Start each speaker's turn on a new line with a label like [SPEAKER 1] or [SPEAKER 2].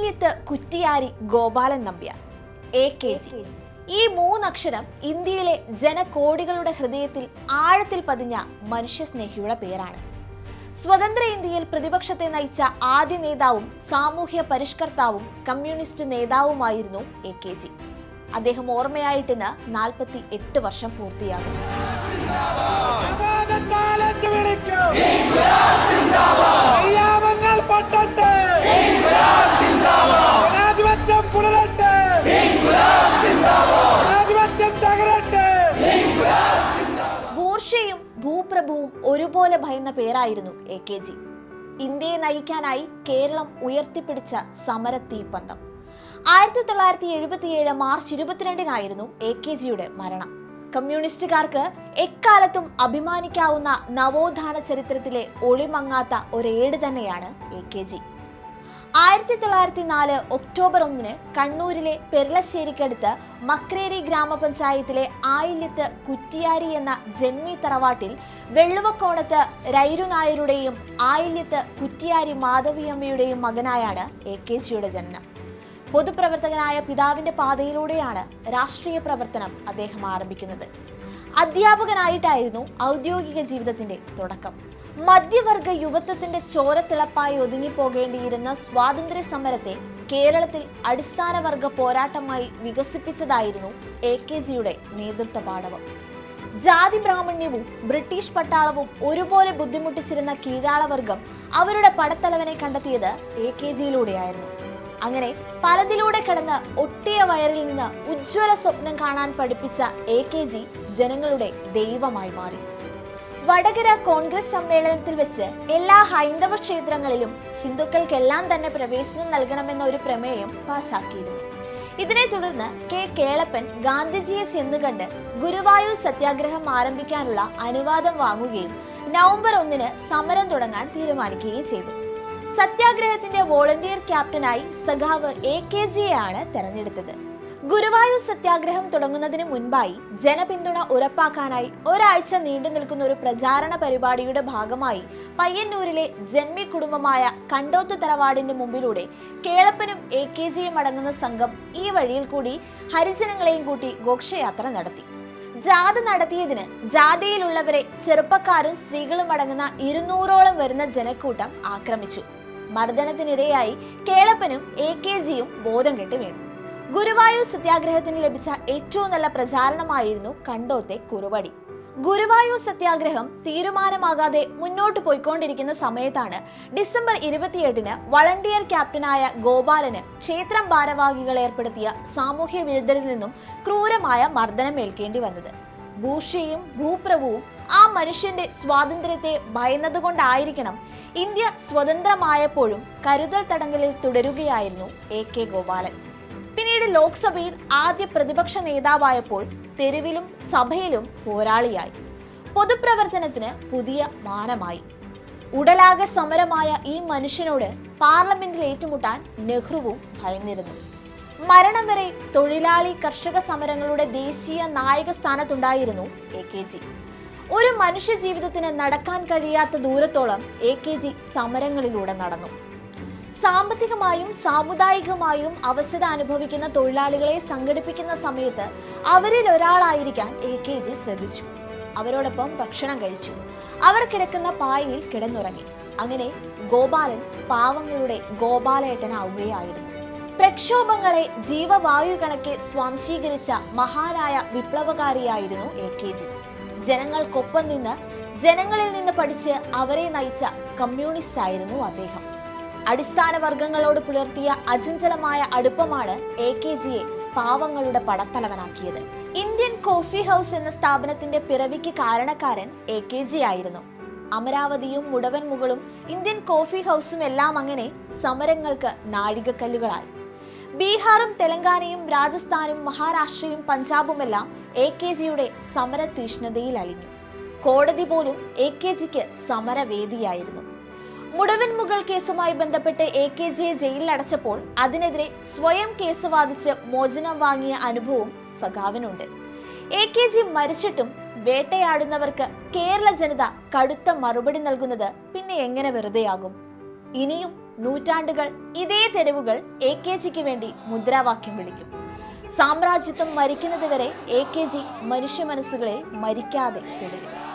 [SPEAKER 1] Ayilyath കുറ്റിയാരി Gopalan Nambiar, AKG. ഈ മൂന്നക്ഷരം ഇന്ത്യയിലെ ജനകോടികളുടെ ഹൃദയത്തിൽ ആഴത്തിൽ പതിഞ്ഞ മനുഷ്യസ്നേഹിയുടെ പേരാണ്. സ്വതന്ത്ര ഇന്ത്യയിൽ പ്രതിപക്ഷത്തെ നയിച്ച ആദ്യ നേതാവും സാമൂഹ്യ പരിഷ്കർത്താവും കമ്മ്യൂണിസ്റ്റ് നേതാവുമായിരുന്നു AKG. അദ്ദേഹം ഓർമ്മയായിട്ടിന്ന് 48 വർഷം പൂർത്തിയാകും. ബൂർഷയും ഭൂപ്രഭുവും ഒരുപോലെ ഭയന്ന പേരായിരുന്നു AKG. ഇന്ത്യയെ നയിക്കാനായി കേരളം ഉയർത്തിപ്പിടിച്ച സമരത്തീപ്പന്തം. 1977 മാർച്ച് 22-നായിരുന്നു AKGയുടെ മരണം. കമ്മ്യൂണിസ്റ്റുകാർക്ക് എക്കാലത്തും അഭിമാനിക്കാവുന്ന നവോത്ഥാന ചരിത്രത്തിലെ ഒളിമങ്ങാത്ത ഒരേട് തന്നെയാണ് AKG. 1904 ഒക്ടോബർ 1 കണ്ണൂരിലെ പെരളശ്ശേരിക്കടുത്ത് മക്രേരി ഗ്രാമപഞ്ചായത്തിലെ ആയില്യത്ത് കുറ്റിയാരി എന്ന ജന്മി തറവാട്ടിൽ വെള്ളുവക്കോണത്ത് രൈരു നായരുടെയും ആയില്യത്ത് കുറ്റിയാരി മാധവിയമ്മയുടെയും മകനായാണ് AKGയുടെ ജനനം. പൊതുപ്രവർത്തകനായ പിതാവിന്റെ പാതയിലൂടെയാണ് രാഷ്ട്രീയ പ്രവർത്തനം അദ്ദേഹം ആരംഭിക്കുന്നത്. അധ്യാപകനായിട്ടായിരുന്നു ഔദ്യോഗിക ജീവിതത്തിന്റെ തുടക്കം. മധ്യവർഗ യുവത്വത്തിന്റെ ചോരത്തിളപ്പായി ഒതുങ്ങിപ്പോകേണ്ടിയിരുന്ന സ്വാതന്ത്ര്യ സമരത്തെ കേരളത്തിൽ അടിസ്ഥാനവർഗ പോരാട്ടമായി വികസിപ്പിച്ചതായിരുന്നു AKGയുടെ നേതൃത്വ പാടവം. ജാതി ബ്രാഹ്മണ്യവും ബ്രിട്ടീഷ് പട്ടാളവും ഒരുപോലെ ബുദ്ധിമുട്ടിച്ചിരുന്ന കീഴാളവർഗം അവരുടെ പടത്തലവനെ കണ്ടെത്തിയത് AKGയിലൂടെയായിരുന്നു. അങ്ങനെ പലതിലൂടെ കടന്ന് ഒട്ടിയ വയറിൽ നിന്ന് ഉജ്ജ്വല സ്വപ്നം കാണാൻ പഠിപ്പിച്ച AKG ജനങ്ങളുടെ ദൈവമായി മാറി. വടകര കോൺഗ്രസ് സമ്മേളനത്തിൽ വെച്ച് എല്ലാ ഹൈന്ദവ ക്ഷേത്രങ്ങളിലും ഹിന്ദുക്കൾക്കെല്ലാം തന്നെ പ്രവേശനം നൽകണമെന്ന ഒരു പ്രമേയം പാസാക്കിയിരുന്നു. ഇതിനെ തുടർന്ന് കേളപ്പൻ ഗാന്ധിജിയെ ചെന്നുകണ്ട് ഗുരുവായൂർ സത്യാഗ്രഹം ആരംഭിക്കാനുള്ള അനുവാദം വാങ്ങുകയും നവംബർ 1 സമരം തുടങ്ങാൻ തീരുമാനിക്കുകയും ചെയ്തു. സത്യാഗ്രഹത്തിന്റെ വോളണ്ടിയർ ക്യാപ്റ്റനായി സഖാവ് AKGയെയാണ് തെരഞ്ഞെടുത്തത്. ഗുരുവായൂർ സത്യാഗ്രഹം തുടങ്ങുന്നതിന് മുൻപായി ജനപിന്തുണ ഉറപ്പാക്കാനായി ഒരാഴ്ച നീണ്ടു നിൽക്കുന്ന ഒരു പ്രചാരണ പരിപാടിയുടെ ഭാഗമായി പയ്യന്നൂരിലെ ജന്മി കുടുംബമായ കണ്ടോത്ത് തറവാടിന്റെ മുമ്പിലൂടെ കേളപ്പനും AKGയും അടങ്ങുന്ന സംഘം ഈ വഴിയിൽ കൂടി ഹരിജനങ്ങളെയും കൂട്ടി ഘോഷയാത്ര നടത്തി. ജാഥ നടത്തിയതിന് ജാഥയിലുള്ളവരെ ചെറുപ്പക്കാരും സ്ത്രീകളും അടങ്ങുന്ന 200ഓളം വരുന്ന ജനക്കൂട്ടം ആക്രമിച്ചു. മർദ്ദനത്തിനിരയായി കേളപ്പനും AKGയും ബോധം കെട്ട് വീണു. ഗുരുവായൂർ സത്യാഗ്രഹത്തിന് ലഭിച്ച ഏറ്റവും നല്ല പ്രചാരണമായിരുന്നു കണ്ടോത്തെ കുറുവടി. ഗുരുവായൂർ സത്യാഗ്രഹം തീരുമാനമാകാതെ മുന്നോട്ട് പോയിക്കൊണ്ടിരിക്കുന്ന സമയത്താണ് ഡിസംബർ 28-ന് വളണ്ടിയർ ക്യാപ്റ്റനായ ഗോപാലന് ക്ഷേത്രം ഭാരവാഹികൾ ഏർപ്പെടുത്തിയ സാമൂഹ്യ വിരുദ്ധരിൽ നിന്നും ക്രൂരമായ മർദ്ദനം ഏൽക്കേണ്ടി വന്നത്. ബൂർഷയും ഭൂപ്രഭുവും ആ മനുഷ്യന്റെ സ്വാതന്ത്ര്യത്തെ ഭയന്നതുകൊണ്ടായിരിക്കണം ഇന്ത്യ സ്വതന്ത്രമായപ്പോഴും കരുതൽ തടങ്കലിൽ തുടരുകയായിരുന്നു AK ഗോപാലൻ. പിന്നീട് ലോക്സഭയിൽ ആദ്യ പ്രതിപക്ഷ നേതാവായപ്പോൾ തെരുവിലും സഭയിലും പോരാളിയായി. പൊതുപ്രവർത്തനത്തിന് പുതിയ മാനമായി. ഉടലാകെ സമരമായ ഈ മനുഷ്യനോട് പാർലമെന്റിൽ ഏറ്റുമുട്ടാൻ നെഹ്റുവും ഭയന്നിരുന്നു. മരണം വരെ തൊഴിലാളി കർഷക സമരങ്ങളുടെ ദേശീയ നായക സ്ഥാനത്തുണ്ടായിരുന്നു AKG. ഒരു മനുഷ്യ ജീവിതത്തിന് നടക്കാൻ കഴിയാത്ത ദൂരത്തോളം AKG സമരങ്ങളിലൂടെ നടന്നു. സാമ്പത്തികമായും സാമുദായികമായും അവശത അനുഭവിക്കുന്ന തൊഴിലാളികളെ സംഘടിപ്പിക്കുന്ന സമയത്ത് അവരിൽ ഒരാളായിരിക്കാൻ AKG ശ്രദ്ധിച്ചു. അവരോടൊപ്പം ഭക്ഷണം കഴിച്ചു. അവർ കിടക്കുന്ന പായയിൽ കിടന്നുറങ്ങി. അങ്ങനെ ഗോപാലൻ പാവങ്ങളുടെ ഗോപാലേട്ടനാവുകയായിരുന്നു. പ്രക്ഷോഭങ്ങളെ ജീവവായു കണക്കെ സ്വാംശീകരിച്ച മഹാനായ വിപ്ലവകാരിയായിരുന്നു AKG. ജനങ്ങൾക്കൊപ്പം നിന്ന് ജനങ്ങളിൽ നിന്ന് പഠിച്ച് അവരെ നയിച്ച കമ്മ്യൂണിസ്റ്റ് ആയിരുന്നു അദ്ദേഹം. അടിസ്ഥാന വർഗങ്ങളോട് പുലർത്തിയ അചഞ്ചലമായ അടുപ്പമാണ് AKGയെ പാവങ്ങളുടെ പടത്തലവനാക്കിയത്. ഇന്ത്യൻ കോഫി ഹൗസ് എന്ന സ്ഥാപനത്തിന്റെ പിറവിക്ക് കാരണക്കാരൻ AKG ആയിരുന്നു. അമരാവതിയും മുടവൻമുകളും ഇന്ത്യൻ കോഫി ഹൗസും എല്ലാം അങ്ങനെ സമരങ്ങൾക്ക് നാഴികക്കല്ലുകളായി. ബീഹാറും തെലങ്കാനയും രാജസ്ഥാനും മഹാരാഷ്ട്രയും പഞ്ചാബുമെല്ലാം AKGയുടെ സമര തീഷ്ണതയിൽ അലിഞ്ഞു. കോടതി പോലും AKGക്ക് സമരവേദിയായിരുന്നു. മുടവൻമുകൾ കേസുമായി ബന്ധപ്പെട്ട് AKGയെ ജയിലിൽ അടച്ചപ്പോൾ അതിനെതിരെ സ്വയം കേസ് വാദിച്ച് മോചനം വാങ്ങിയ അനുഭവം സഖാവിനുണ്ട്. AKG മരിച്ചിട്ടും വേട്ടയാടുന്നവർക്ക് കേരള ജനത കടുത്ത മറുപടി നൽകുന്നത് പിന്നെ എങ്ങനെ വെറുതെയാകും? ഇനിയും നൂറ്റാണ്ടുകൾ ഇതേ തെരുവുകൾ AKGക്ക് വേണ്ടി മുദ്രാവാക്യം വിളിക്കും. സാമ്രാജ്യത്വം മരിക്കുന്നത് വരെ AKG മനുഷ്യ മനസ്സുകളെ മരിക്കാതെ തുടരും.